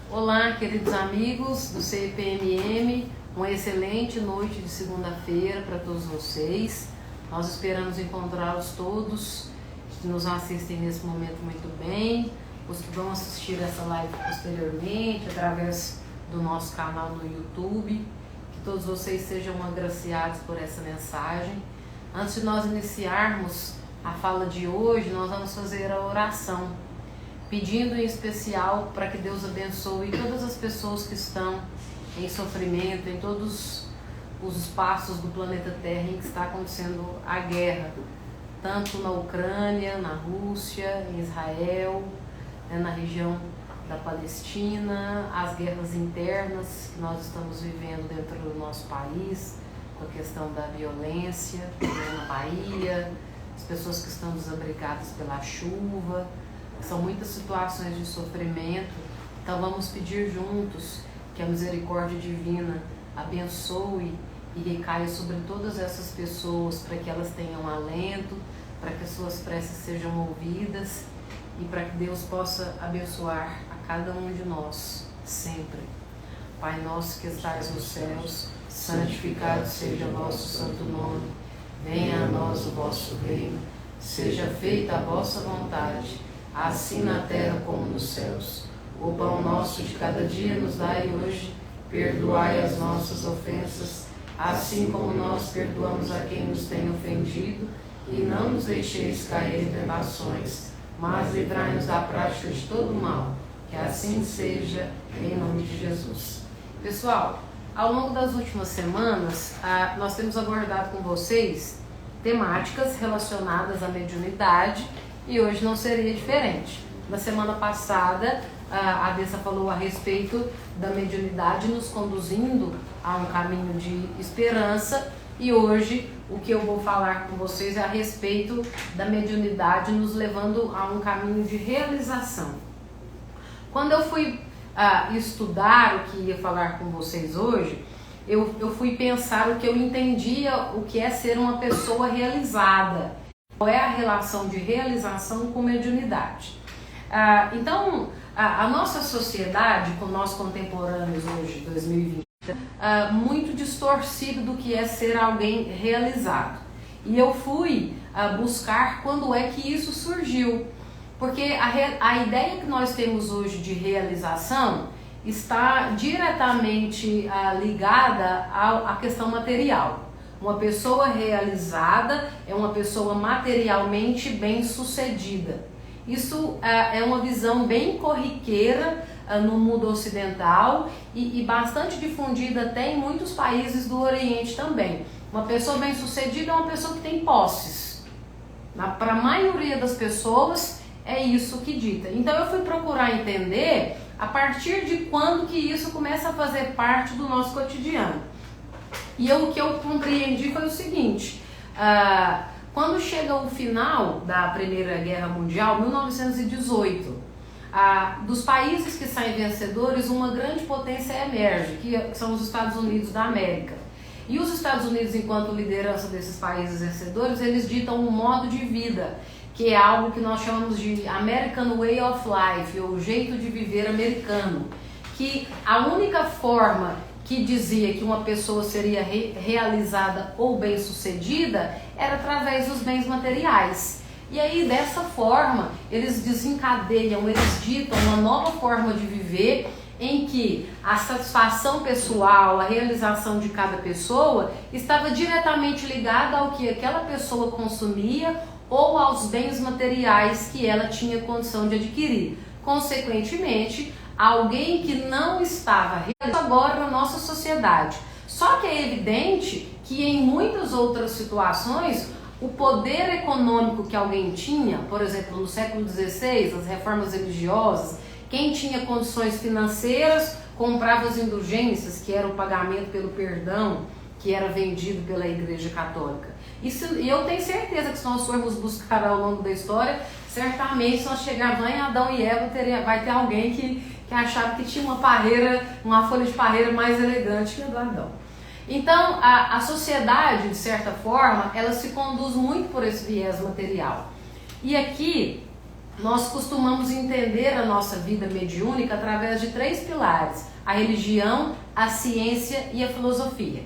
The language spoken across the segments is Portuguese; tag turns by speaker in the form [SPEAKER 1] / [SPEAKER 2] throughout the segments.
[SPEAKER 1] Olá, queridos amigos do CPMM, uma excelente noite de segunda-feira para todos vocês. Nós esperamos encontrá-los todos que nos assistem nesse momento muito bem, os que vão assistir essa live posteriormente através do nosso canal no YouTube. Que todos vocês sejam agraciados por essa mensagem. Antes de nós iniciarmos a fala de hoje, nós vamos fazer a oração, pedindo em especial para que Deus abençoe todas as pessoas que estão em sofrimento, em todos os espaços do planeta Terra em que está acontecendo a guerra, tanto na Ucrânia, na Rússia, em Israel, na região da Palestina, as guerras internas que nós estamos vivendo dentro do nosso país, com a questão da violência na Bahia, as pessoas que estão desabrigadas pela chuva. São muitas situações de sofrimento, então vamos pedir juntos que a misericórdia divina abençoe e recaia sobre todas essas pessoas, para que elas tenham alento, para que as suas preces sejam ouvidas e para que Deus possa abençoar a cada um de nós, sempre. Pai nosso que estais nos céus, santificado seja o vosso santo nome, venha a nós o vosso reino, seja feita a vossa vontade, assim na terra como nos céus. O pão nosso de cada dia nos dai hoje, perdoai as nossas ofensas, assim como nós perdoamos a quem nos tem ofendido, e não nos deixeis cair em tentações, mas livrai-nos da prática de todo o mal, que assim seja, em nome de Jesus. Pessoal, ao longo das últimas semanas, nós temos abordado com vocês temáticas relacionadas à mediunidade, e hoje não seria diferente. Na semana passada, a Dessa falou a respeito da mediunidade nos conduzindo a um caminho de esperança, e hoje o que eu vou falar com vocês é a respeito da mediunidade nos levando a um caminho de realização. Quando eu fui estudar o que ia falar com vocês hoje, eu fui pensar o que eu entendia, o que é ser uma pessoa realizada. Qual é a relação de realização com mediunidade? Então, a nossa sociedade, com nós contemporâneos hoje, 2020, muito distorcido do que é ser alguém realizado. E eu fui buscar quando é que isso surgiu. Porque a ideia que nós temos hoje de realização está diretamente ligada à questão material. Uma pessoa realizada é uma pessoa materialmente bem-sucedida. Isso é uma visão bem corriqueira no mundo ocidental e bastante difundida até em muitos países do Oriente também. Uma pessoa bem-sucedida é uma pessoa que tem posses. Para a maioria das pessoas é isso que dita. Então eu fui procurar entender a partir de quando que isso começa a fazer parte do nosso cotidiano. E o que eu compreendi foi o seguinte: quando chega o final da Primeira Guerra Mundial, 1918, dos países que saem vencedores, uma grande potência emerge, que são os Estados Unidos da América. E os Estados Unidos, enquanto liderança desses países vencedores, eles ditam um modo de vida, que é algo que nós chamamos de American Way of Life, ou jeito de viver americano, que a única forma que dizia que uma pessoa seria realizada ou bem-sucedida era através dos bens materiais. E aí, dessa forma, eles desencadeiam, eles ditam uma nova forma de viver em que a satisfação pessoal, a realização de cada pessoa estava diretamente ligada ao que aquela pessoa consumia ou aos bens materiais que ela tinha condição de adquirir. Consequentemente, alguém que não estava realizado agora na nossa sociedade. Só que é evidente que em muitas outras situações, o poder econômico que alguém tinha, por exemplo, no século XVI, as reformas religiosas, quem tinha condições financeiras comprava as indulgências, que era o pagamento pelo perdão, que era vendido pela Igreja Católica. E eu tenho certeza que se nós formos buscar ao longo da história, certamente se nós chegarmos em Adão e Eva, vai ter alguém que achava que tinha uma folha de parreira mais elegante que a do Adão. Então, a sociedade, de certa forma, ela se conduz muito por esse viés material. E aqui, nós costumamos entender a nossa vida mediúnica através de 3 pilares: a religião, a ciência e a filosofia.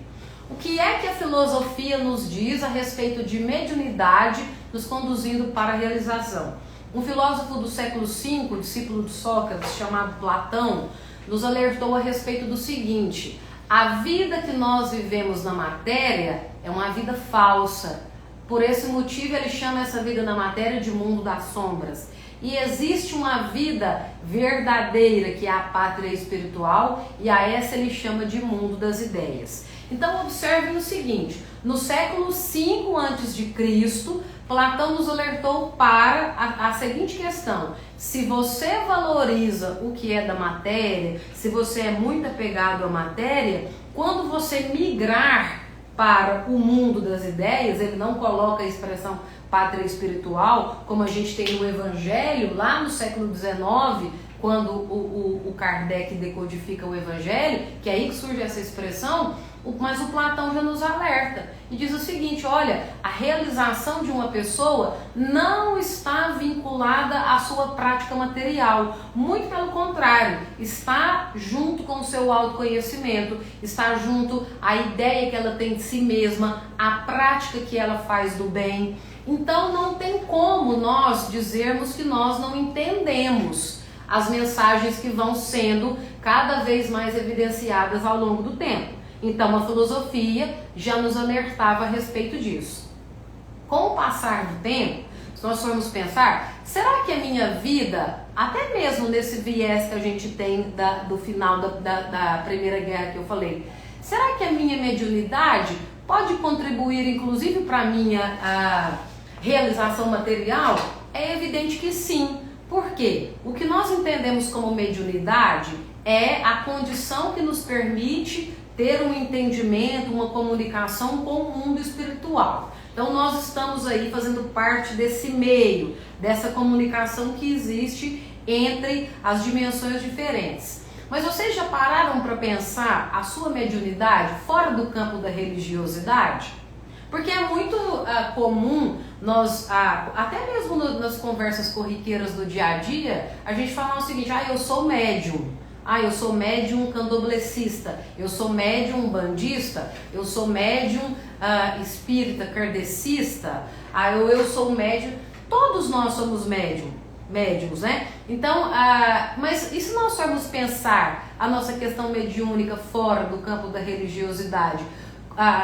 [SPEAKER 1] O que é que a filosofia nos diz a respeito de mediunidade, nos conduzindo para a realização? Um filósofo do século V, discípulo de Sócrates, chamado Platão, nos alertou a respeito do seguinte: a vida que nós vivemos na matéria é uma vida falsa. Por esse motivo ele chama essa vida na matéria de mundo das sombras. E existe uma vida verdadeira, que é a pátria espiritual, e a essa ele chama de mundo das ideias. Então observe o seguinte: no século V a.C., Platão nos alertou para a seguinte questão: se você valoriza o que é da matéria, se você é muito apegado à matéria, quando você migrar para o mundo das ideias, ele não coloca a expressão pátria espiritual, como a gente tem no Evangelho, lá no século XIX, quando o Kardec decodifica o Evangelho, que é aí que surge essa expressão, mas o Platão já nos alerta e diz o seguinte: olha, a realização de uma pessoa não está vinculada à sua prática material, muito pelo contrário, está junto com o seu autoconhecimento, está junto à ideia que ela tem de si mesma, à prática que ela faz do bem. Então não tem como nós dizermos que nós não entendemos as mensagens que vão sendo cada vez mais evidenciadas ao longo do tempo. Então a filosofia já nos alertava a respeito disso. Com o passar do tempo, se nós formos pensar, será que a minha vida, até mesmo nesse viés que a gente tem do final da Primeira Guerra que eu falei, será que a minha mediunidade pode contribuir inclusive para a minha realização material? É evidente que sim. Por quê? O que nós entendemos como mediunidade é a condição que nos permite ter um entendimento, uma comunicação com o mundo espiritual. Então nós estamos aí fazendo parte desse meio, dessa comunicação que existe entre as dimensões diferentes. Mas vocês já pararam para pensar a sua mediunidade fora do campo da religiosidade? Porque é muito comum nós, até mesmo nas conversas corriqueiras do dia a dia, a gente falar o seguinte: eu sou médium. Eu sou médium candomblessista, eu sou médium bandista, eu sou médium espírita kardecista, eu sou médium. Todos nós somos médiums, né? Então, mas e se nós formos pensar a nossa questão mediúnica fora do campo da religiosidade?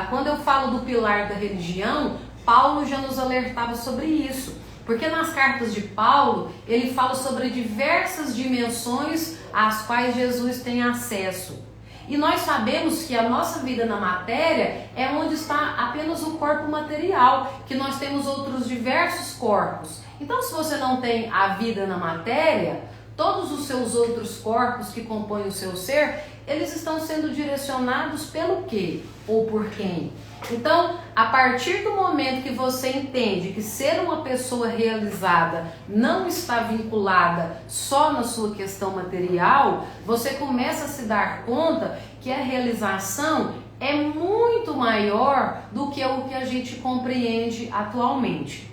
[SPEAKER 1] Quando eu falo do pilar da religião, Paulo já nos alertava sobre isso. Porque nas cartas de Paulo, ele fala sobre diversas dimensões às quais Jesus tem acesso. E nós sabemos que a nossa vida na matéria é onde está apenas o corpo material, que nós temos outros diversos corpos. Então, se você não tem a vida na matéria, todos os seus outros corpos que compõem o seu ser, eles estão sendo direcionados pelo quê? Ou por quem? Então, a partir do momento que você entende que ser uma pessoa realizada não está vinculada só na sua questão material, você começa a se dar conta que a realização é muito maior do que o que a gente compreende atualmente.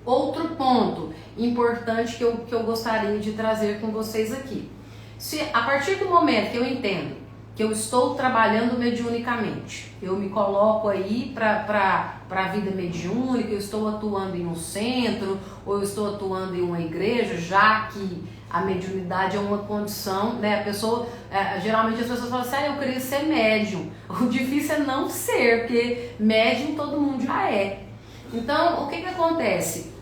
[SPEAKER 1] Outro ponto importante que eu gostaria de trazer com vocês aqui. Se a partir do momento que eu entendo que eu estou trabalhando mediunicamente, eu me coloco aí para a vida mediúnica, eu estou atuando em um centro, ou eu estou atuando em uma igreja, já que a mediunidade é uma condição, né? A pessoa, geralmente as pessoas falam assim: eu queria ser médium. O difícil é não ser, porque médium todo mundo já é. Então, o que acontece?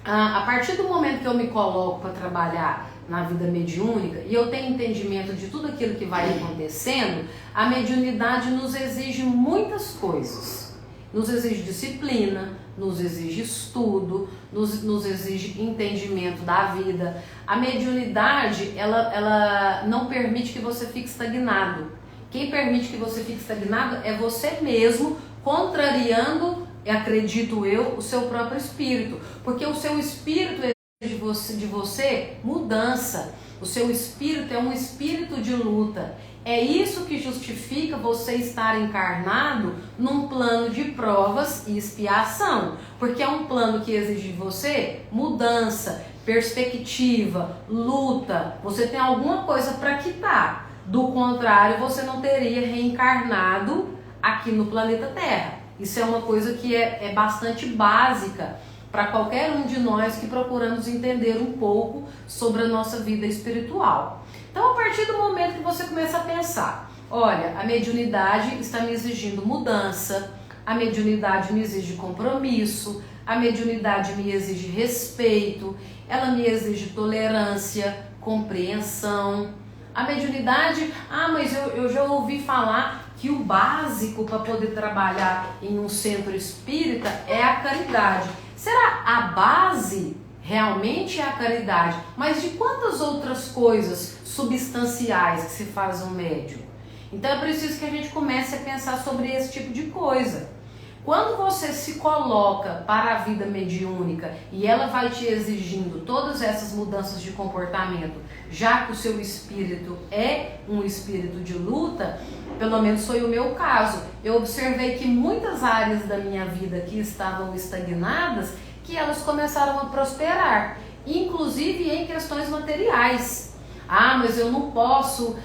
[SPEAKER 1] A partir do momento que eu me coloco para trabalhar na vida mediúnica e eu tenho entendimento de tudo aquilo que vai acontecendo, a mediunidade nos exige muitas coisas. Nos exige disciplina, nos exige estudo, nos exige entendimento da vida. A mediunidade, ela não permite que você fique estagnado. Quem permite que você fique estagnado é você mesmo, contrariando, acredito eu, o seu próprio espírito. Porque o seu espírito de você mudança. O seu espírito é um espírito de luta. É isso que justifica você estar encarnado num plano de provas e expiação, porque é um plano que exige de você mudança, perspectiva, luta, você tem alguma coisa para quitar. Do contrário, você não teria reencarnado aqui no planeta Terra. Isso é uma coisa que é bastante básica para qualquer um de nós que procuramos entender um pouco sobre a nossa vida espiritual. Então, a partir do momento que você começa a pensar, olha, a mediunidade está me exigindo mudança, a mediunidade me exige compromisso, a mediunidade me exige respeito, ela me exige tolerância, compreensão. A mediunidade, mas eu já ouvi falar que o básico para poder trabalhar em um centro espírita é a caridade. Será a base realmente é a caridade? Mas de quantas outras coisas substanciais que se faz um médium? Então é preciso que a gente comece a pensar sobre esse tipo de coisa. Quando você se coloca para a vida mediúnica e ela vai te exigindo todas essas mudanças de comportamento, já que o seu espírito é um espírito de luta, pelo menos foi o meu caso, eu observei que muitas áreas da minha vida que estavam estagnadas, que elas começaram a prosperar, inclusive em questões materiais. Mas eu não posso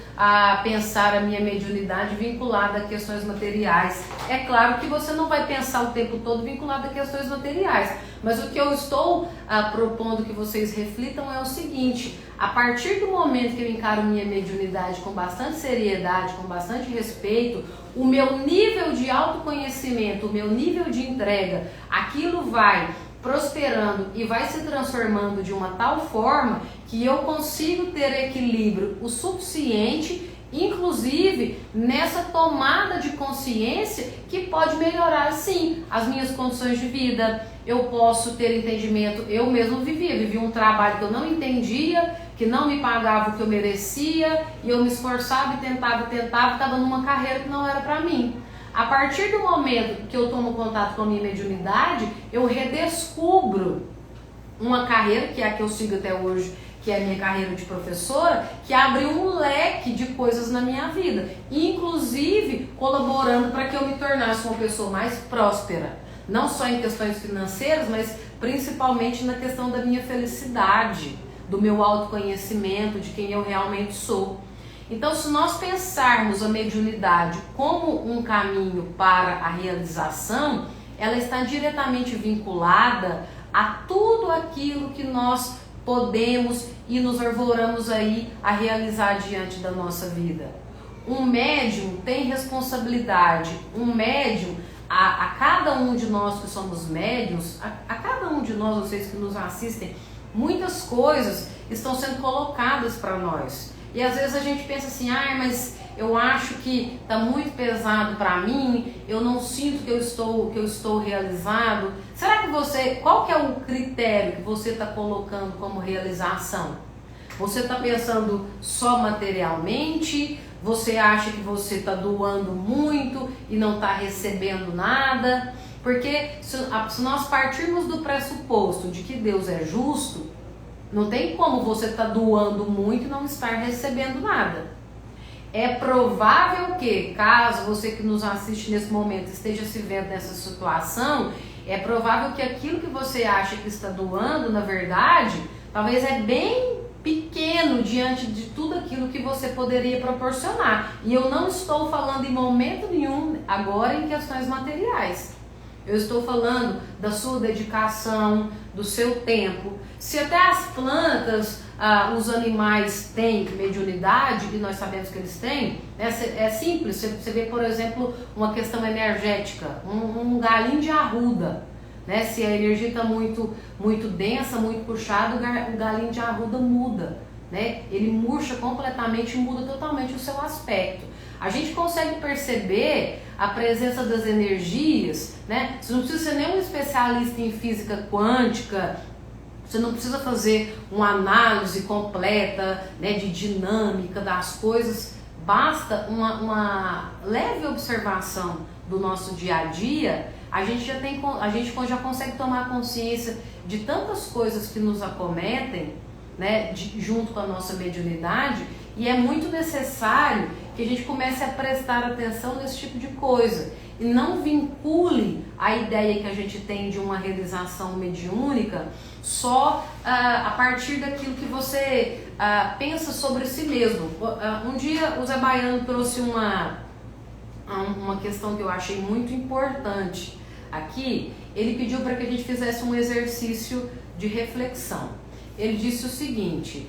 [SPEAKER 1] pensar a minha mediunidade vinculada a questões materiais. É claro que você não vai pensar o tempo todo vinculado a questões materiais, mas o que eu estou propondo que vocês reflitam é o seguinte: a partir do momento que eu encaro minha mediunidade com bastante seriedade, com bastante respeito, o meu nível de autoconhecimento, o meu nível de entrega, aquilo vai prosperando e vai se transformando de uma tal forma que eu consigo ter equilíbrio o suficiente, inclusive nessa tomada de consciência que pode melhorar sim as minhas condições de vida. Eu posso ter entendimento, eu mesmo vivi um trabalho que eu não entendia, que não me pagava o que eu merecia, e eu me esforçava e tentava, estava numa carreira que não era para mim. A partir do momento que eu tomo contato com a minha mediunidade, eu redescubro uma carreira, que é a que eu sigo até hoje, que é a minha carreira de professora, que abriu um leque de coisas na minha vida, inclusive colaborando para que eu me tornasse uma pessoa mais próspera, não só em questões financeiras, mas principalmente na questão da minha felicidade, do meu autoconhecimento, de quem eu realmente sou. Então, se nós pensarmos a mediunidade como um caminho para a realização, ela está diretamente vinculada a tudo aquilo que nós podemos e nos arvoramos aí a realizar diante da nossa vida. Um médium tem responsabilidade, um médium, a cada um de nós que somos médiums, a cada um de nós, vocês que nos assistem, muitas coisas estão sendo colocadas para nós. E às vezes a gente pensa assim, mas eu acho que está muito pesado para mim, eu não sinto que eu estou realizado. Será que qual que é o critério que você está colocando como realização? Você está pensando só materialmente? Você acha que você está doando muito e não está recebendo nada? Porque se nós partirmos do pressuposto de que Deus é justo, não tem como você estar doando muito e não estar recebendo nada. É provável que, caso você que nos assiste nesse momento esteja se vendo nessa situação, é provável que aquilo que você acha que está doando, na verdade, talvez é bem pequeno diante de tudo aquilo que você poderia proporcionar. E eu não estou falando em momento nenhum agora em questões materiais. Eu estou falando da sua dedicação, do seu tempo. Se até as plantas, os animais têm mediunidade, e nós sabemos que eles têm, né? É simples, você vê, por exemplo, uma questão energética, um galinho de arruda, né? Se a energia está muito densa, muito puxada, o galinho de arruda muda, né? Ele murcha completamente, muda totalmente o seu aspecto. A gente consegue perceber a presença das energias, né? Você não precisa ser nenhum especialista em física quântica, você não precisa fazer uma análise completa, né, de dinâmica das coisas, basta uma leve observação do nosso dia a dia, a gente já consegue tomar consciência de tantas coisas que nos acometem, né, junto com a nossa mediunidade, e é muito necessário que a gente comece a prestar atenção nesse tipo de coisa. e não vincule a ideia que a gente tem de uma realização mediúnica só a partir daquilo que você pensa sobre si mesmo. Um dia o Zé Baiano trouxe uma questão que eu achei muito importante aqui. Ele pediu para que a gente fizesse um exercício de reflexão. Ele disse o seguinte: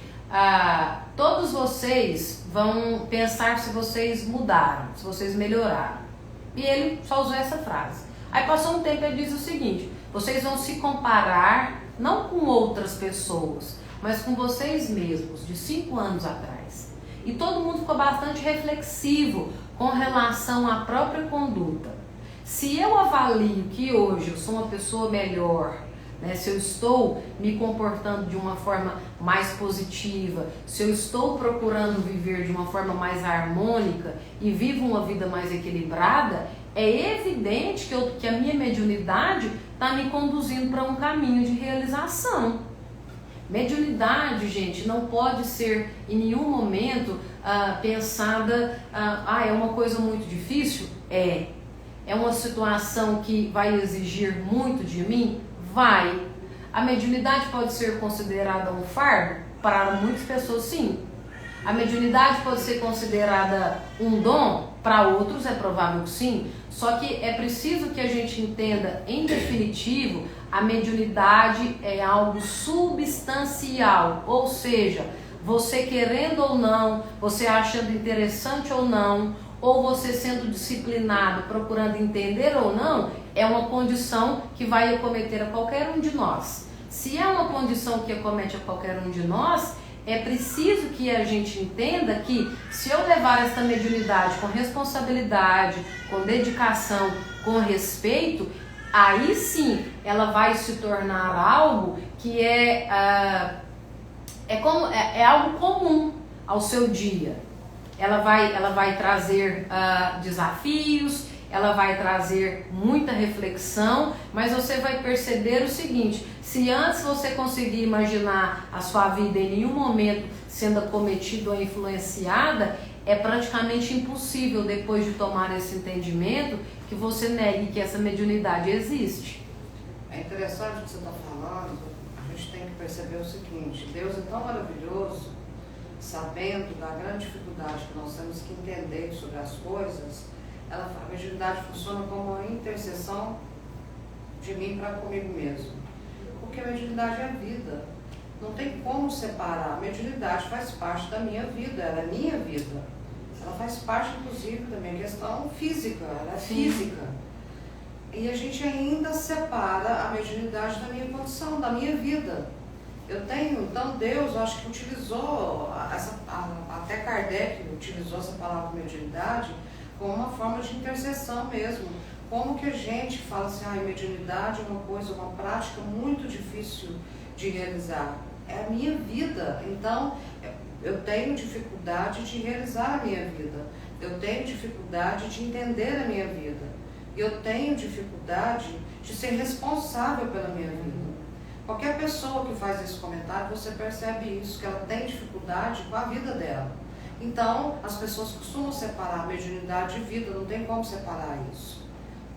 [SPEAKER 1] todos vocês vão pensar se vocês mudaram, se vocês melhoraram. E ele só usou essa frase. Aí passou um tempo e ele disse o seguinte: vocês vão se comparar não com outras pessoas, mas com vocês mesmos, de 5 anos atrás. E todo mundo ficou bastante reflexivo com relação à própria conduta. Se eu avalio que hoje eu sou uma pessoa melhor, né, se eu estou me comportando de uma forma mais positiva, se eu estou procurando viver de uma forma mais harmônica e vivo uma vida mais equilibrada, é evidente que a minha mediunidade está me conduzindo para um caminho de realização. Mediunidade, gente, não pode ser em nenhum momento pensada, é uma coisa muito difícil? É uma situação que vai exigir muito de mim? Vai. A mediunidade pode ser considerada um fardo? Para muitas pessoas, sim. A mediunidade pode ser considerada um dom? Para outros é provável que sim. Só que é preciso que a gente entenda, em definitivo, a mediunidade é algo substancial. Ou seja, você querendo ou não, você achando interessante ou não, ou você sendo disciplinado, procurando entender ou não, é uma condição que vai acometer a qualquer um de nós. Se é uma condição que acomete a qualquer um de nós, é preciso que a gente entenda que se eu levar essa mediunidade com responsabilidade, com dedicação, com respeito, aí sim ela vai se tornar algo que é algo comum ao seu dia. Ela vai trazer desafios, ela vai trazer muita reflexão, mas você vai perceber o seguinte: se antes você conseguir imaginar a sua vida em nenhum momento sendo acometida ou influenciada, é praticamente impossível, depois de tomar esse entendimento, que você negue que essa mediunidade existe.
[SPEAKER 2] É interessante o que você está falando. A gente tem que perceber o seguinte: Deus é tão maravilhoso, sabendo da grande dificuldade que nós temos que entender sobre as coisas. A mediunidade funciona como uma intercessão de mim para comigo mesmo. Porque a mediunidade é vida. Não tem como separar. A mediunidade faz parte da minha vida, ela é minha vida. Ela faz parte, inclusive, da minha questão física, ela é física. E a gente ainda separa a mediunidade da minha condição, da minha vida. Eu tenho, então Deus, acho que utilizou, até Kardec utilizou essa palavra mediunidade como uma forma de intercessão mesmo. Como que a gente fala assim, mediunidade é uma coisa, uma prática muito difícil de realizar. É a minha vida, então eu tenho dificuldade de realizar a minha vida. Eu tenho dificuldade de entender a minha vida. Eu tenho dificuldade de ser responsável pela minha vida. Qualquer pessoa que faz esse comentário, você percebe isso, que ela tem dificuldade com a vida dela. Então, as pessoas costumam separar mediunidade de vida, não tem como separar isso.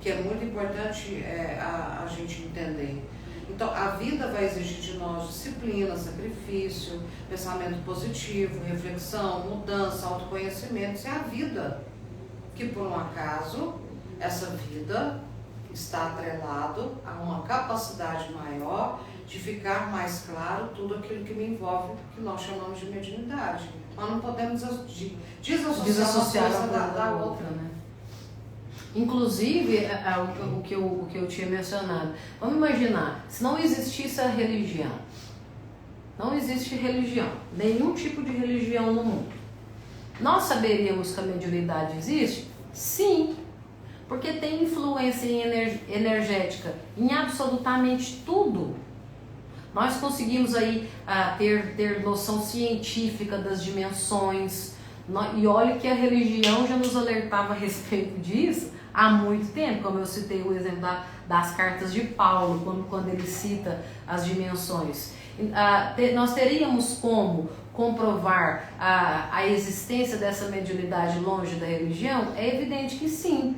[SPEAKER 2] Que é muito importante a gente entender. Então, a vida vai exigir de nós disciplina, sacrifício, pensamento positivo, reflexão, mudança, autoconhecimento. Isso é a vida. Que, por um acaso, essa vida está atrelado a uma capacidade maior de ficar mais claro tudo aquilo que me envolve, que nós chamamos de mediunidade. Nós não podemos desassociar uma coisa da outra, né?
[SPEAKER 1] Inclusive, o que eu tinha mencionado. Vamos imaginar, se não existisse a religião, não existe religião, nenhum tipo de religião no mundo. Nós saberíamos que a mediunidade existe? Sim, porque tem influência energética em absolutamente tudo. Nós conseguimos aí ter noção científica das dimensões, e olha que a religião já nos alertava a respeito disso há muito tempo, como eu citei o exemplo das cartas de Paulo, quando ele cita as dimensões. Nós teríamos como comprovar a existência dessa mediunidade longe da religião? É evidente que sim.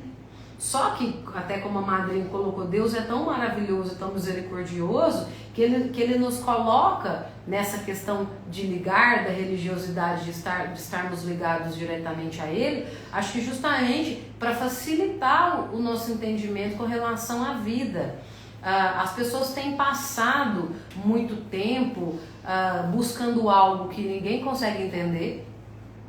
[SPEAKER 1] Só que, até como a madrinha colocou, Deus é tão maravilhoso e tão misericordioso que ele nos coloca nessa questão de ligar, da religiosidade, de estarmos ligados diretamente a Ele, acho que justamente para facilitar o nosso entendimento com relação à vida. As pessoas têm passado muito tempo buscando algo que ninguém consegue entender.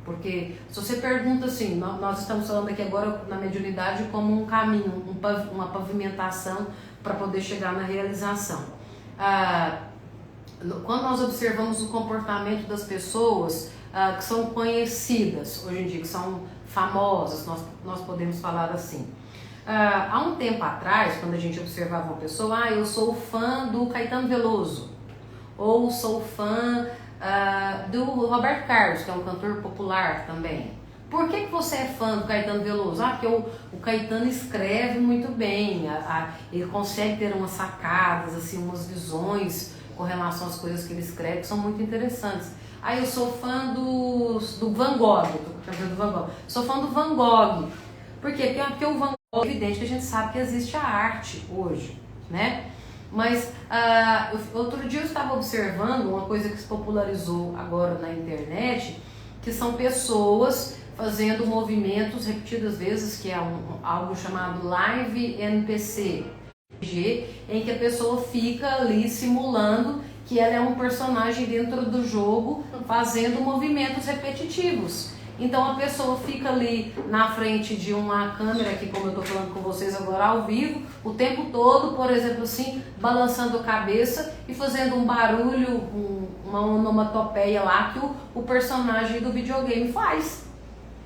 [SPEAKER 1] Porque se você pergunta assim, nós estamos falando aqui agora na mediunidade como um caminho, uma pavimentação para poder chegar na realização. Quando nós observamos o comportamento das pessoas que são conhecidas hoje em dia, que são famosas, nós podemos falar assim. Há um tempo atrás, quando a gente observava uma pessoa, eu sou fã do Caetano Veloso, ou sou fã do Roberto Carlos, que é um cantor popular também. Por que você é fã do Caetano Veloso? Porque o Caetano escreve muito bem, ele consegue ter umas sacadas, assim, umas visões com relação às coisas que ele escreve, que são muito interessantes. Eu sou fã do Van Gogh, sou fã do Van Gogh. Por quê? Porque o Van Gogh é evidente que a gente sabe que existe a arte hoje, né? Mas outro dia eu estava observando uma coisa que se popularizou agora na internet, que são pessoas fazendo movimentos repetidas vezes, que é algo chamado Live NPC, em que a pessoa fica ali simulando que ela é um personagem dentro do jogo, fazendo movimentos repetitivos. Então a pessoa fica ali na frente de uma câmera, aqui como eu estou falando com vocês agora ao vivo, o tempo todo, por exemplo assim, balançando a cabeça e fazendo um barulho, uma onomatopeia lá que o personagem do videogame faz.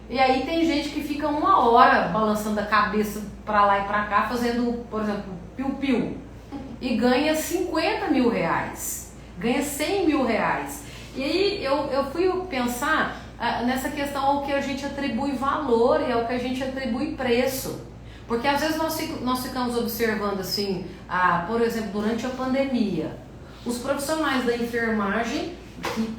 [SPEAKER 1] E aí tem gente que fica 1 hora balançando a cabeça para lá e para cá, fazendo, por exemplo, piu-piu, e ganha 50 mil reais, ganha 100 mil reais. E aí eu fui pensar nessa questão ao que a gente atribui valor e ao que a gente atribui preço. Porque às vezes nós ficamos observando assim, por exemplo, durante a pandemia, os profissionais da enfermagem,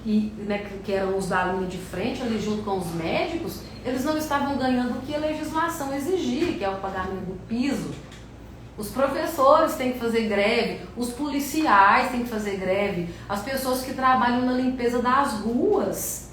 [SPEAKER 1] que eram os da linha de frente, ali junto com os médicos, eles não estavam ganhando o que a legislação exigia, que é o pagamento do piso. Os professores têm que fazer greve, os policiais têm que fazer greve, as pessoas que trabalham na limpeza das ruas,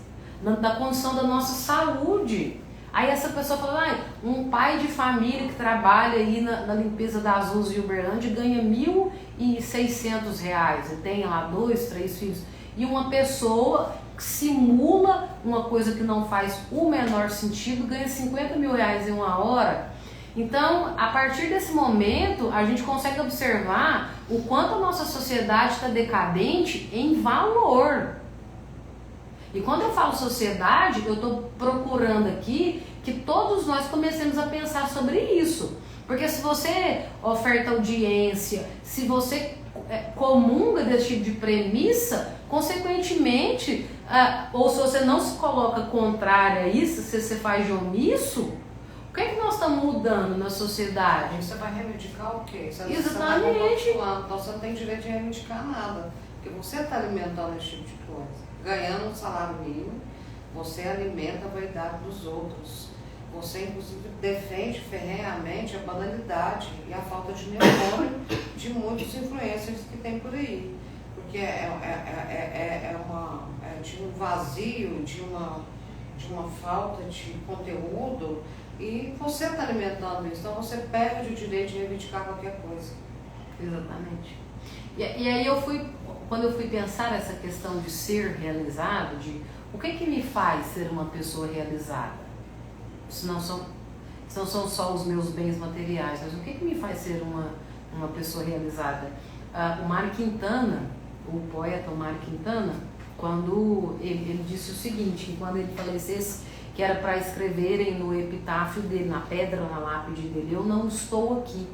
[SPEAKER 1] da condição da nossa saúde. Aí essa pessoa fala, um pai de família que trabalha aí na limpeza das ruas de Uberlândia ganha R$ 1.600 e tem lá 2, 3 filhos. E uma pessoa que simula uma coisa que não faz o menor sentido ganha 50 mil reais em 1 hora. Então, a partir desse momento, a gente consegue observar o quanto a nossa sociedade está decadente em valor. E quando eu falo sociedade, eu estou procurando aqui que todos nós comecemos a pensar sobre isso. Porque se você oferta audiência, se você comunga desse tipo de premissa, consequentemente, ou se você não se coloca contrário a isso, se você faz de omisso, o que é que nós estamos mudando na sociedade?
[SPEAKER 2] Você vai reivindicar o quê? Você
[SPEAKER 1] Exatamente.
[SPEAKER 2] Então você não tem direito de reivindicar nada. Porque você está alimentando esse tipo de coisa. Ganhando um salário mínimo, você alimenta a vaidade dos outros. Você, inclusive, defende ferrenhamente a banalidade e a falta de memória de muitos influencers que tem por aí. Porque de um vazio, de uma falta de conteúdo, e você está alimentando isso, então você perde o direito de reivindicar qualquer coisa.
[SPEAKER 1] Exatamente. E aí quando eu fui pensar essa questão de ser realizado, de o que me faz ser uma pessoa realizada? Se não são só os meus bens materiais, mas o que me faz ser uma pessoa realizada? O Mário Quintana, o poeta Mário Quintana, quando ele disse o seguinte, que quando ele falecesse, que era para escreverem no epitáfio dele, na pedra, na lápide dele, eu não estou aqui.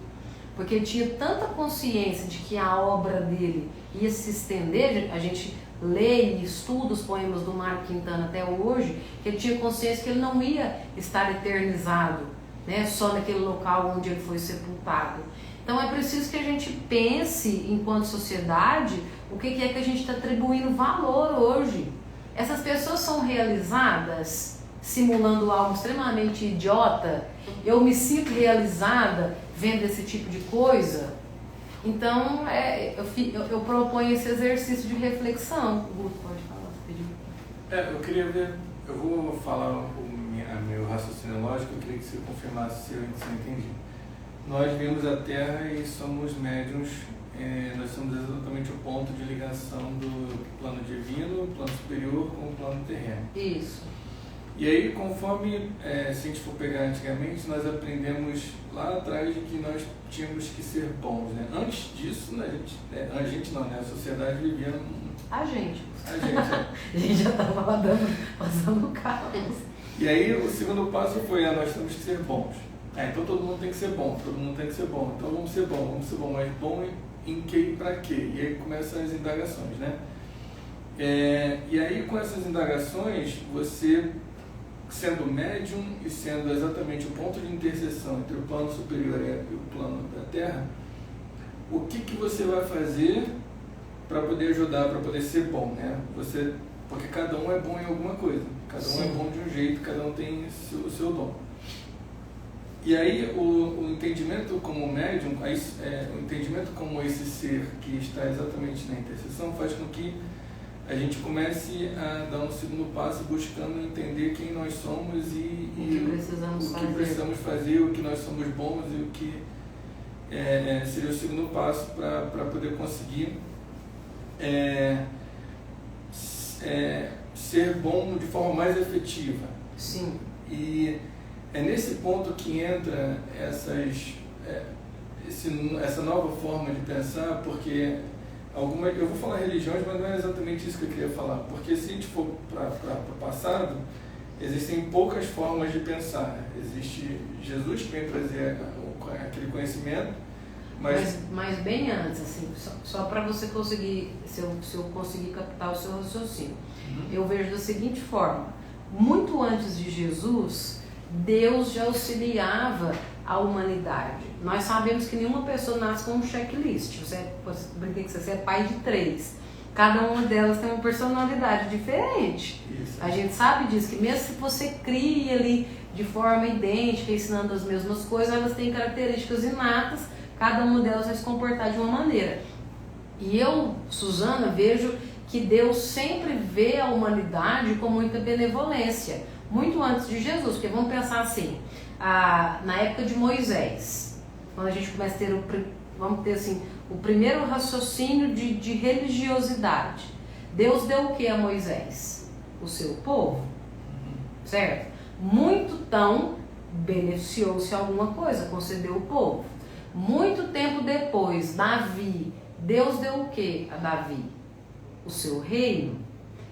[SPEAKER 1] Porque ele tinha tanta consciência de que a obra dele ia se estender, a gente lê e estuda os poemas do Mário Quintana até hoje, que ele tinha consciência que ele não ia estar eternizado, né, só naquele local onde ele foi sepultado. Então é preciso que a gente pense, enquanto sociedade, o que é que a gente está atribuindo valor hoje. Essas pessoas são realizadas? simulando algo extremamente idiota, eu me sinto realizada vendo esse tipo de coisa. Então, eu proponho esse exercício de reflexão. O Guto, pode falar, você pediu.
[SPEAKER 3] Eu queria ver, eu vou falar meu raciocínio lógico, eu queria que você confirmasse se eu entendi. Nós vimos a Terra e somos médiuns, nós somos exatamente o ponto de ligação do plano divino, plano superior com o plano terreno.
[SPEAKER 1] Isso.
[SPEAKER 3] E aí, conforme, se a gente for pegar antigamente, nós aprendemos lá atrás de que nós tínhamos que ser bons, né? Antes disso, né, a gente não, né? A sociedade vivia...
[SPEAKER 1] A gente
[SPEAKER 3] A
[SPEAKER 1] gente já estava lá passando o carro.
[SPEAKER 3] E aí, o segundo passo foi, nós temos que ser bons. Então todo mundo tem que ser bom, todo mundo tem que ser bom. Então vamos ser bom, mas bom em que e para quê? E aí começam as indagações, né? E aí, com essas indagações, você... sendo médium e sendo exatamente o ponto de interseção entre o plano superior e o plano da Terra, o que você vai fazer para poder ajudar, para poder ser bom, né? Porque cada um é bom em alguma coisa, cada um é bom de um jeito, cada um tem o seu dom. E aí o entendimento como médium, o entendimento como esse ser que está exatamente na interseção faz com que a gente comece a dar um segundo passo buscando entender quem nós somos e o que precisamos fazer, o que nós somos bons e o que seria o segundo passo para poder conseguir ser bom de forma mais efetiva.
[SPEAKER 1] Sim.
[SPEAKER 3] E é nesse ponto que entra essa nova forma de pensar, porque eu vou falar religiões, mas não é exatamente isso que eu queria falar, porque se a gente for para o passado, existem poucas formas de pensar. Existe Jesus que vem trazer aquele conhecimento,
[SPEAKER 1] mas bem antes, assim, só para você conseguir, se eu conseguir captar o seu raciocínio, eu vejo da seguinte forma: muito antes de Jesus, Deus já auxiliava a humanidade. Nós sabemos que nenhuma pessoa nasce com um checklist. Você é pai de 3. Cada uma delas tem uma personalidade diferente.
[SPEAKER 3] Isso.
[SPEAKER 1] A gente sabe disso, que mesmo se você cria ali de forma idêntica, ensinando as mesmas coisas, elas têm características inatas, cada uma delas vai se comportar de uma maneira. E eu, Suzana, vejo que Deus sempre vê a humanidade com muita benevolência, muito antes de Jesus, porque vamos pensar assim, na época de Moisés, quando a gente começa a ter o primeiro raciocínio de religiosidade, Deus deu o que a Moisés? O seu povo, certo? Muito tão beneficiou-se alguma coisa, concedeu o povo. Muito tempo depois, Davi, Deus deu o que a Davi? O seu reino.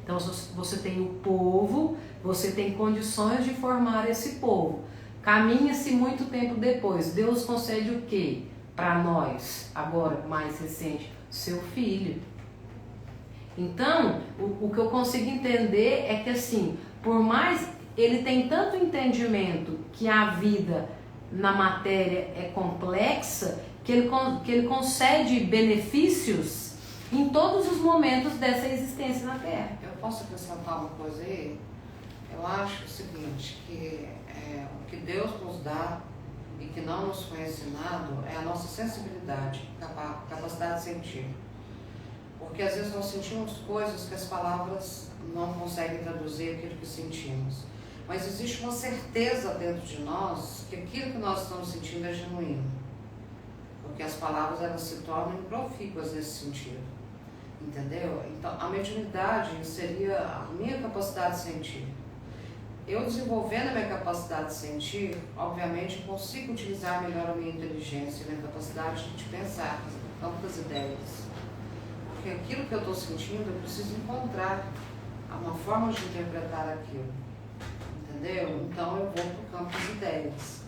[SPEAKER 1] Então você tem o povo, você tem condições de formar esse povo. Caminha-se muito tempo depois, Deus concede o que para nós, agora mais recente? Seu filho. Então, o que eu consigo entender é que assim, por mais ele tem tanto entendimento que a vida na matéria é complexa, que ele concede benefícios em todos os momentos dessa existência na Terra.
[SPEAKER 2] Eu posso acrescentar uma coisa aí? Eu acho o seguinte, que o que Deus nos dá e que não nos foi ensinado é a nossa sensibilidade, capacidade de sentir. Porque às vezes nós sentimos coisas que as palavras não conseguem traduzir aquilo que sentimos. Mas existe uma certeza dentro de nós que aquilo que nós estamos sentindo é genuíno. Porque as palavras elas se tornam profícuas nesse sentido. Entendeu? Então a mediunidade seria a minha capacidade de sentir. Eu desenvolvendo a minha capacidade de sentir, obviamente consigo utilizar melhor a minha inteligência, a minha capacidade de pensar, tantas ideias. Porque aquilo que eu estou sentindo, eu preciso encontrar uma forma de interpretar aquilo. Entendeu? Então eu vou para o campo das ideias.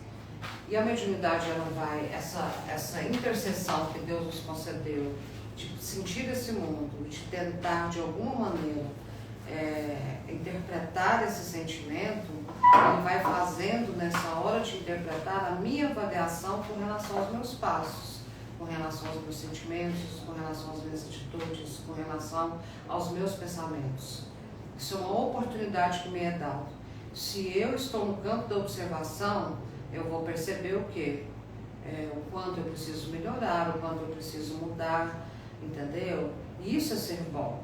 [SPEAKER 2] E a mediunidade, ela vai, essa interseção que Deus nos concedeu, de sentir esse mundo, de tentar de alguma maneira interpretar esse sentimento, ele vai fazendo nessa hora de interpretar a minha avaliação com relação aos meus passos, com relação aos meus sentimentos, com relação às minhas atitudes, com relação aos meus pensamentos. Isso é uma oportunidade que me é dada. Se eu estou no campo da observação, eu vou perceber o quê? O quanto eu preciso melhorar, o quanto eu preciso mudar, entendeu? Isso é ser bom.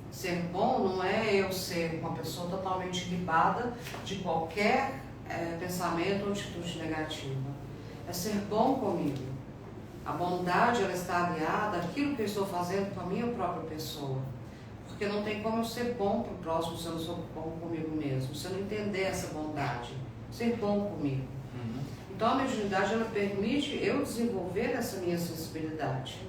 [SPEAKER 2] Ser bom não é eu ser uma pessoa totalmente libada de qualquer pensamento ou atitude negativa. É ser bom comigo. A bondade, ela está aliada àquilo que eu estou fazendo com a minha própria pessoa. Porque não tem como eu ser bom para o próximo se eu não sou bom comigo mesmo, se eu não entender essa bondade, ser bom comigo. Então a mediunidade, ela permite eu desenvolver essa minha sensibilidade,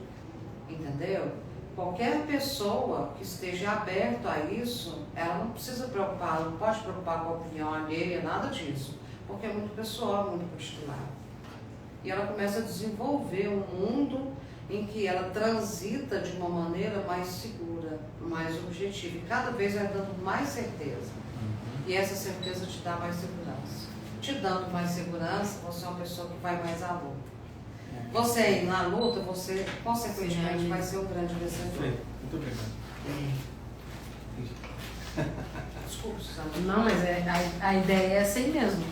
[SPEAKER 2] entendeu? Qualquer pessoa que esteja aberta a isso, ela não precisa preocupar, não pode preocupar com a opinião alheia, nada disso, porque é muito pessoal, muito particular. E ela começa a desenvolver um mundo em que ela transita de uma maneira mais segura, mais objetiva, e cada vez vai dando mais certeza. E essa certeza te dá mais segurança. Te dando mais segurança, você é uma pessoa que vai mais à luta. Você na luta, você consequentemente vai ser um grande vencedor.
[SPEAKER 3] Muito obrigado.
[SPEAKER 2] Desculpa, Suzana.
[SPEAKER 1] Não, mas a ideia é essa aí mesmo.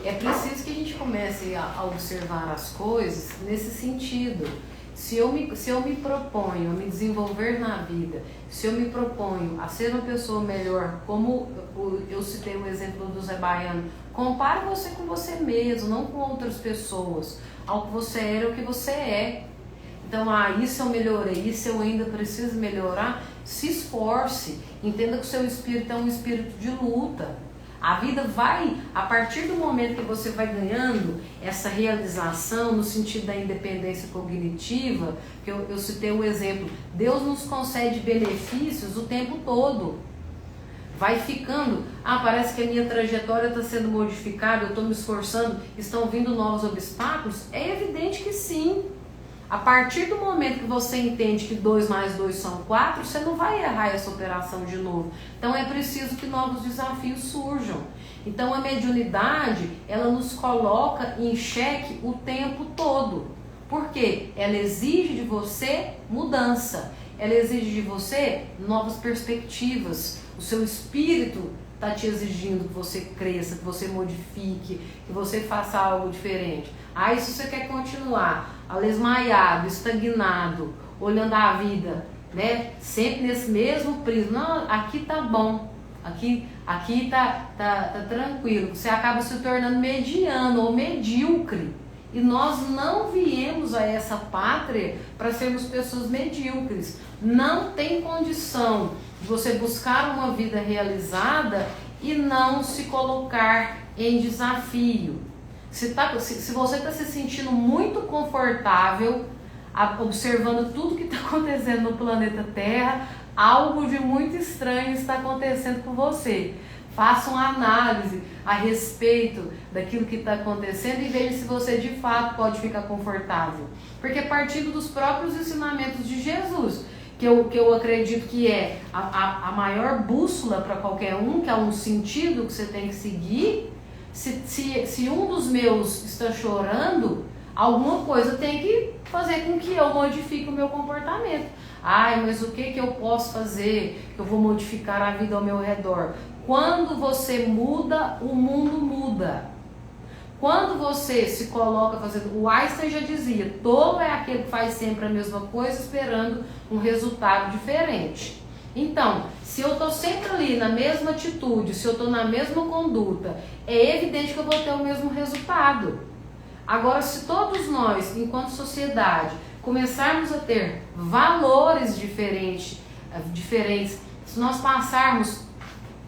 [SPEAKER 1] É preciso que a gente comece a observar as coisas nesse sentido. Se eu me proponho a me desenvolver na vida, se eu me proponho a ser uma pessoa melhor, como eu citei o exemplo do Zé Baiano, compare você com você mesmo, não com outras pessoas, ao que você era, o que você é. Então, isso eu melhorei, isso eu ainda preciso melhorar. Se esforce, entenda que o seu espírito é um espírito de luta. A vida vai, a partir do momento que você vai ganhando essa realização no sentido da independência cognitiva, que eu citei um exemplo, Deus nos concede benefícios o tempo todo. Vai ficando, parece que a minha trajetória está sendo modificada, eu estou me esforçando, estão vindo novos obstáculos? É evidente que sim. A partir do momento que você entende que 2 mais 2 são 4, você não vai errar essa operação de novo. Então é preciso que novos desafios surjam. Então a mediunidade, ela nos coloca em xeque o tempo todo. Por quê? Ela exige de você mudança. Ela exige de você novas perspectivas. O seu espírito está te exigindo que você cresça, que você modifique, que você faça algo diferente. Aí se você quer continuar alesmaiado, estagnado, olhando a vida, né, sempre nesse mesmo prisma, não, aqui tá bom, aqui tá tranquilo, você acaba se tornando mediano ou medíocre. E nós não viemos a essa pátria para sermos pessoas medíocres. Não tem condição de você buscar uma vida realizada e não se colocar em desafio. Se você está se sentindo muito confortável observando tudo que está acontecendo no planeta Terra, algo de muito estranho está acontecendo com você. Faça uma análise a respeito daquilo que está acontecendo e veja se você de fato pode ficar confortável. Porque partindo dos próprios ensinamentos de Jesus, que eu acredito que é a maior bússola para qualquer um, que é um sentido que você tem que seguir. Se um dos meus está chorando, alguma coisa tem que fazer com que eu modifique o meu comportamento. Mas o que eu posso fazer que eu vou modificar a vida ao meu redor? Quando você muda, o mundo muda. Quando você se coloca fazendo... O Einstein já dizia, tolo é aquele que faz sempre a mesma coisa esperando um resultado diferente. Então, se eu estou sempre ali na mesma atitude, se eu estou na mesma conduta, é evidente que eu vou ter o mesmo resultado. Agora, se todos nós, enquanto sociedade, começarmos a ter valores diferentes, se nós passarmos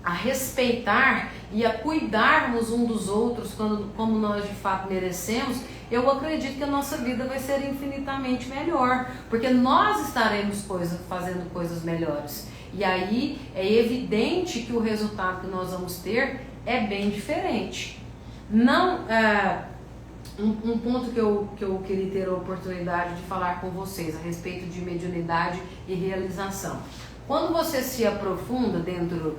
[SPEAKER 1] a respeitar e a cuidarmos um dos outros como nós de fato merecemos, eu acredito que a nossa vida vai ser infinitamente melhor, porque nós estaremos fazendo coisas melhores. E aí é evidente que o resultado que nós vamos ter é bem diferente. Um ponto que eu queria ter a oportunidade de falar com vocês a respeito de mediunidade e realização. Quando você se aprofunda dentro,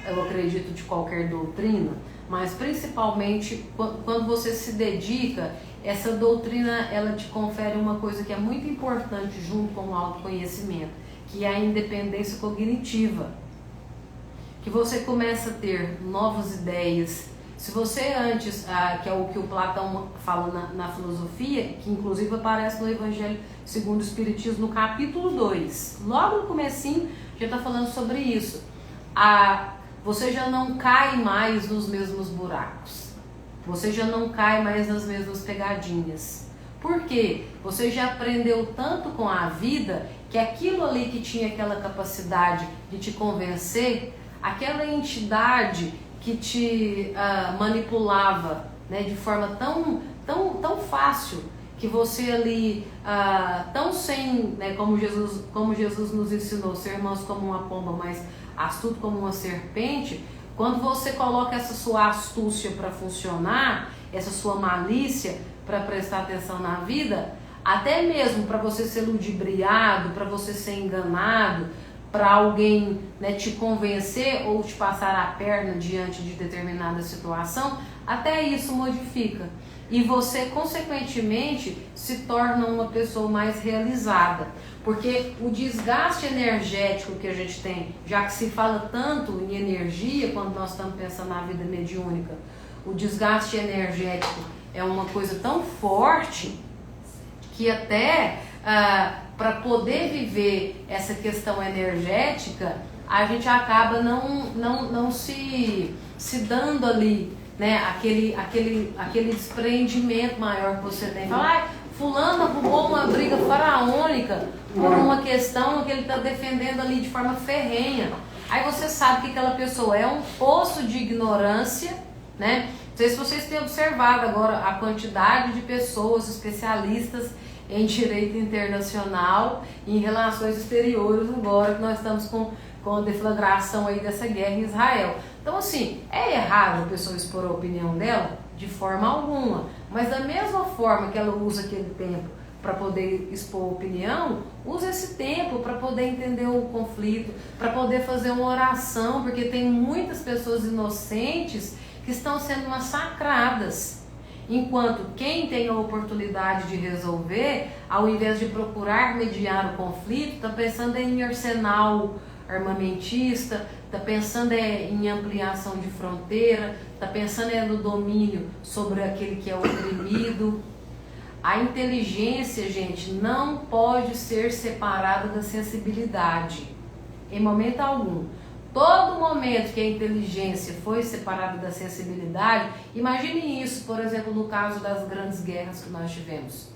[SPEAKER 1] eu acredito, de qualquer doutrina, mas principalmente quando você se dedica, essa doutrina ela te confere uma coisa que é muito importante junto com o autoconhecimento, que é a independência cognitiva. que você começa a ter novas ideias. Se você antes, que é o que o Platão fala na filosofia, que inclusive aparece no Evangelho segundo o Espiritismo, no capítulo 2, logo no comecinho, já está falando sobre isso. Você já não cai mais nos mesmos buracos. Você já não cai mais nas mesmas pegadinhas. Por quê? Você já aprendeu tanto com a vida que aquilo ali que tinha aquela capacidade de te convencer, aquela entidade que te manipulava, né, de forma tão fácil, que você ali, tão sem, né, como Jesus nos ensinou, ser manso como uma pomba, mas astuto como uma serpente. Quando você coloca essa sua astúcia para funcionar, essa sua malícia para prestar atenção na vida, até mesmo para você ser ludibriado, para você ser enganado, para alguém, né, te convencer ou te passar a perna diante de determinada situação, até isso modifica. E você, consequentemente, se torna uma pessoa mais realizada. Porque o desgaste energético que a gente tem, já que se fala tanto em energia quando nós estamos pensando na vida mediúnica, o desgaste energético é uma coisa tão forte que até para poder viver essa questão energética, a gente acaba não se dando ali, né, aquele desprendimento maior que você tem. Fala, fulano arrumou uma briga faraônica por uma questão que ele está defendendo ali de forma ferrenha. Aí você sabe que aquela pessoa é um poço de ignorância, né? Não sei se vocês têm observado agora a quantidade de pessoas especialistas em direito internacional e em relações exteriores, agora que nós estamos com a deflagração aí dessa guerra em Israel. Então, assim, é errado a pessoa expor a opinião dela? De forma alguma. Mas da mesma forma que ela usa aquele tempo para poder expor a opinião, usa esse tempo para poder entender o conflito, para poder fazer uma oração, porque tem muitas pessoas inocentes que estão sendo massacradas. Enquanto quem tem a oportunidade de resolver, ao invés de procurar mediar o conflito, está pensando em arsenal armamentista, está pensando em ampliação de fronteira, está pensando no domínio sobre aquele que é oprimido. A inteligência, gente, não pode ser separada da sensibilidade, em momento algum. Todo momento que a inteligência foi separada da sensibilidade, imagine isso, por exemplo, no caso das grandes guerras que nós tivemos.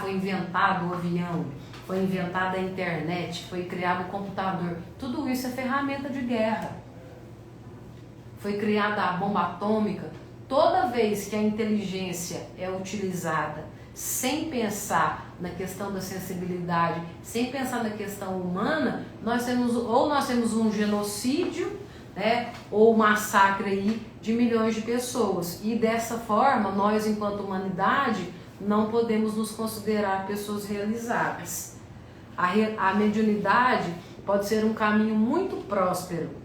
[SPEAKER 1] Foi inventado o avião, foi inventada a internet, foi criado o computador. Tudo isso é ferramenta de guerra. Foi criada a bomba atômica. Toda vez que a inteligência é utilizada sem pensar na questão da sensibilidade, sem pensar na questão humana, nós temos um genocídio, né, ou massacre aí de milhões de pessoas. E dessa forma, nós, enquanto humanidade, não podemos nos considerar pessoas realizadas. A mediunidade pode ser um caminho muito próspero.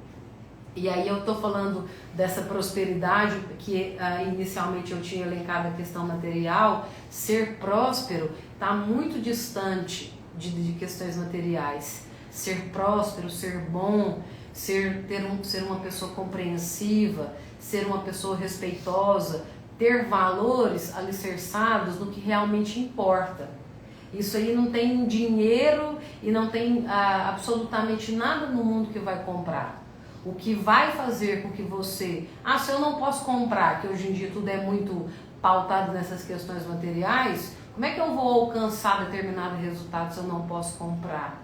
[SPEAKER 1] E aí eu estou falando dessa prosperidade que inicialmente eu tinha elencado a questão material. Ser próspero está muito distante de questões materiais. Ser próspero, ser bom, ser uma pessoa compreensiva, ser uma pessoa respeitosa, ter valores alicerçados no que realmente importa. Isso aí não tem dinheiro e não tem absolutamente nada no mundo que vai comprar. O que vai fazer com que você... se eu não posso comprar, que hoje em dia tudo é muito pautado nessas questões materiais, como é que eu vou alcançar determinado resultado se eu não posso comprar?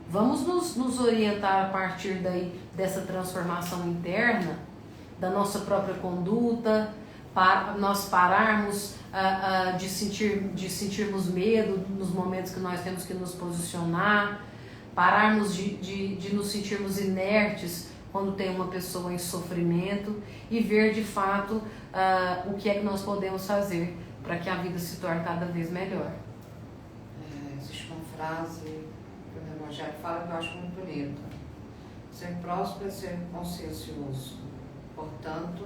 [SPEAKER 1] Vamos nos orientar a partir daí dessa transformação interna, da nossa própria conduta, para nós pararmos de sentirmos medo nos momentos que nós temos que nos posicionar, pararmos de nos sentirmos inertes quando tem uma pessoa em sofrimento e ver de fato o que é que nós podemos fazer para que a vida se torne cada vez melhor.
[SPEAKER 2] Existe uma frase que o Evangelho fala que eu acho muito bonita. Ser próspero é ser consciencioso. Portanto,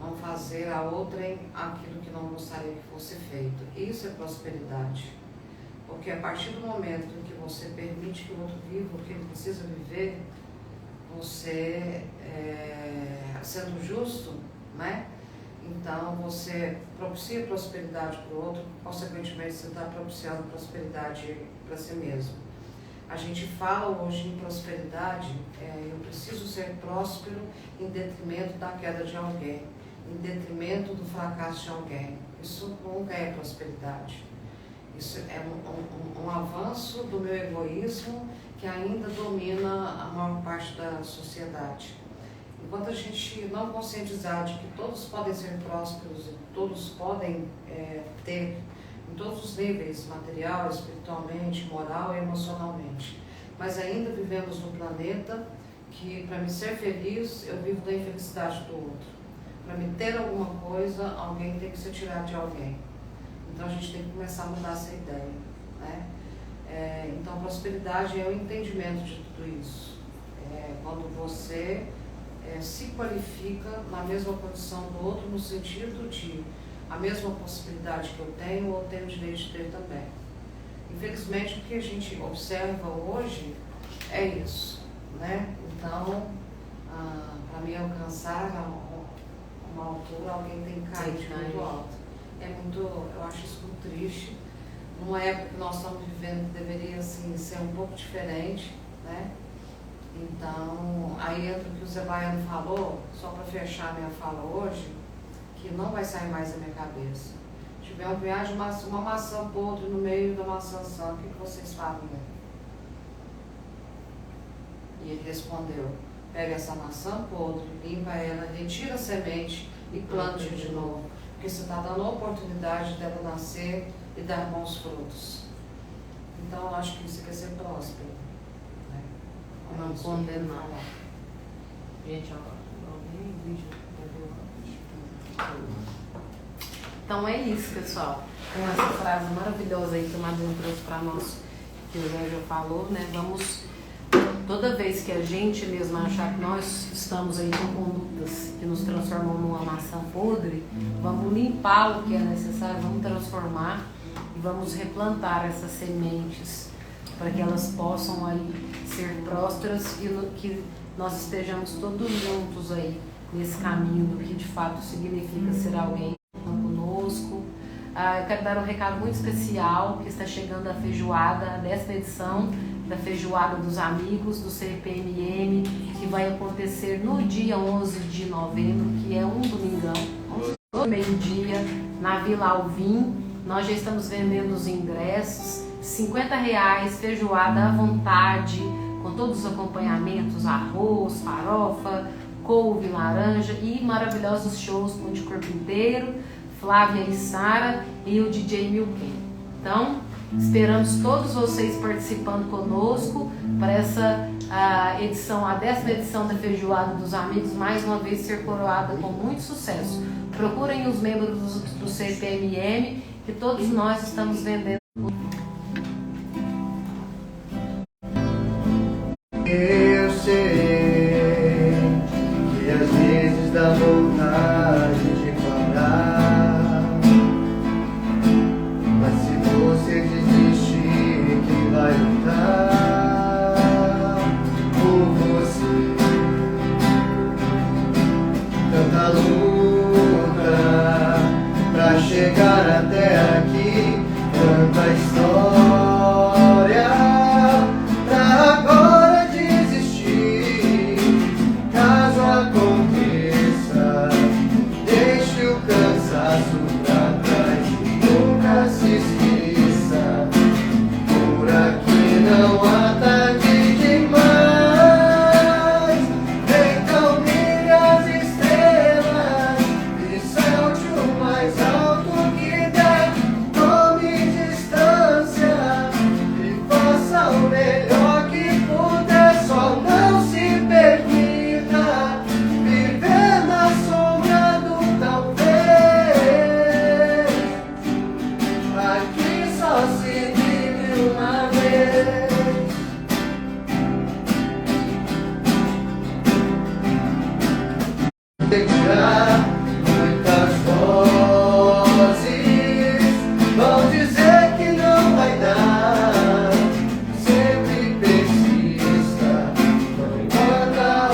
[SPEAKER 2] não fazer a outrem aquilo que não gostaria que fosse feito. Isso é prosperidade. Porque a partir do momento em que você permite que o outro viva o que ele precisa viver, você sendo justo, né? Então você propicia prosperidade para o outro, consequentemente você está propiciando prosperidade para si mesmo. A gente fala hoje em prosperidade, eu preciso ser próspero em detrimento da queda de alguém, em detrimento do fracasso de alguém. Isso nunca é prosperidade. Isso é um avanço do meu egoísmo que ainda domina a maior parte da sociedade. Enquanto a gente não conscientizar de que todos podem ser prósperos e todos podem ter em todos os níveis, material, espiritualmente, moral e emocionalmente, mas ainda vivemos no planeta que, para me ser feliz, eu vivo da infelicidade do outro. Para me ter alguma coisa, alguém tem que se tirar de alguém. Então a gente tem que começar a mudar essa ideia, né? Então prosperidade é o entendimento de tudo isso. Quando você se qualifica na mesma condição do outro, no sentido de a mesma possibilidade que eu tenho direito de ter também. Infelizmente, o que a gente observa hoje é isso, né? Então, para me alcançar uma altura, alguém tem que cair de muito alto. Eu acho isso muito triste. Numa época que nós estamos vivendo, deveria assim, ser um pouco diferente, né? Então, aí entra o que o Zé Baiano falou, só para fechar minha fala hoje, que não vai sair mais da minha cabeça. Se tiver um viagem, uma maçã podre no meio da maçã sã, o que vocês fariam? E ele respondeu, pega essa maçã podre, limpa ela, retira a semente e plante de novo. Porque você está dando a oportunidade dela nascer e dar bons frutos. Então, eu acho que isso quer ser próspero. Né?
[SPEAKER 1] Não condenar. Gente, alguém vídeo. Então é isso, pessoal. Com essa frase maravilhosa aí que o Madrinho trouxe para nós, que o Zé já falou, né? Vamos, toda vez que a gente mesmo achar que nós estamos aí com condutas que nos transformam numa maçã podre, vamos limpar o que é necessário, vamos transformar e vamos replantar essas sementes para que elas possam aí ser prósperas e que nós estejamos todos juntos aí nesse caminho do que de fato significa ser alguém conosco. Eu quero dar um recado muito especial, que está chegando a feijoada, a 10ª edição da Feijoada dos Amigos do CPMM, que vai acontecer no dia 11 de novembro, que é um domingão, meio-dia, na Vila Alvim. Nós já estamos vendendo os ingressos, R$50, feijoada à vontade, com todos os acompanhamentos, arroz, farofa, couve, laranja e maravilhosos shows com o de corpo inteiro, Flávia e Sara e o DJ Milken. Então, esperamos todos vocês participando conosco para essa edição, a 10ª edição da Feijoada dos Amigos, mais uma vez ser coroada com muito sucesso. Procurem os membros do CPMM, que todos nós estamos vendendo.
[SPEAKER 4] Eu sei que às vezes dá vontade de parar, mas se você desistir, quem vai lutar por você? Tanta luta pra chegar até aqui, tanta história pra agora desistir. Caso aconteça, deixe o cansaço pra trás e nunca se esqueça. Por aqui não há tarde demais. Então mire as estrelas e salte o mais alto que der. Tome distância e faça o melhor que puder. Só não se permita viver na sombra do talvez. Aqui só se vive uma vez. Muitas vozes vão dizer que não vai dar. Sempre persista, não importa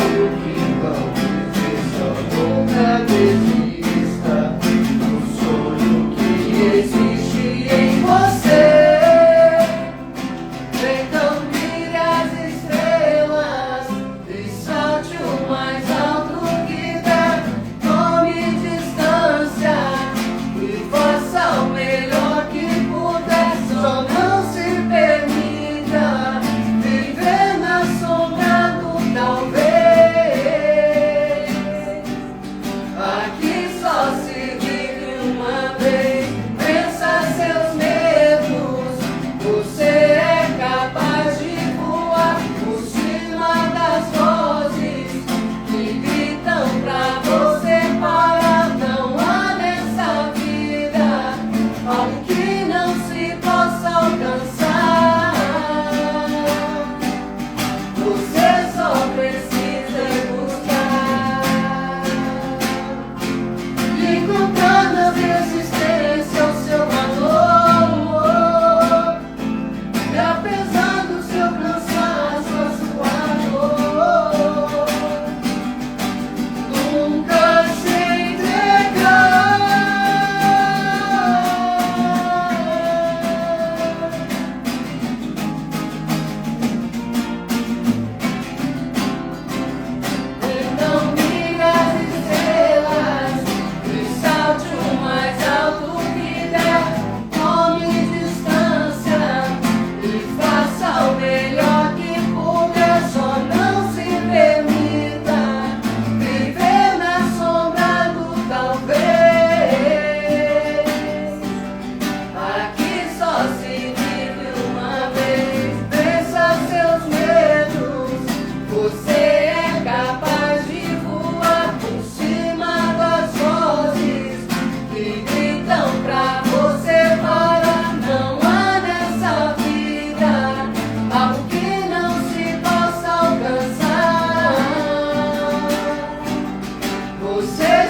[SPEAKER 4] você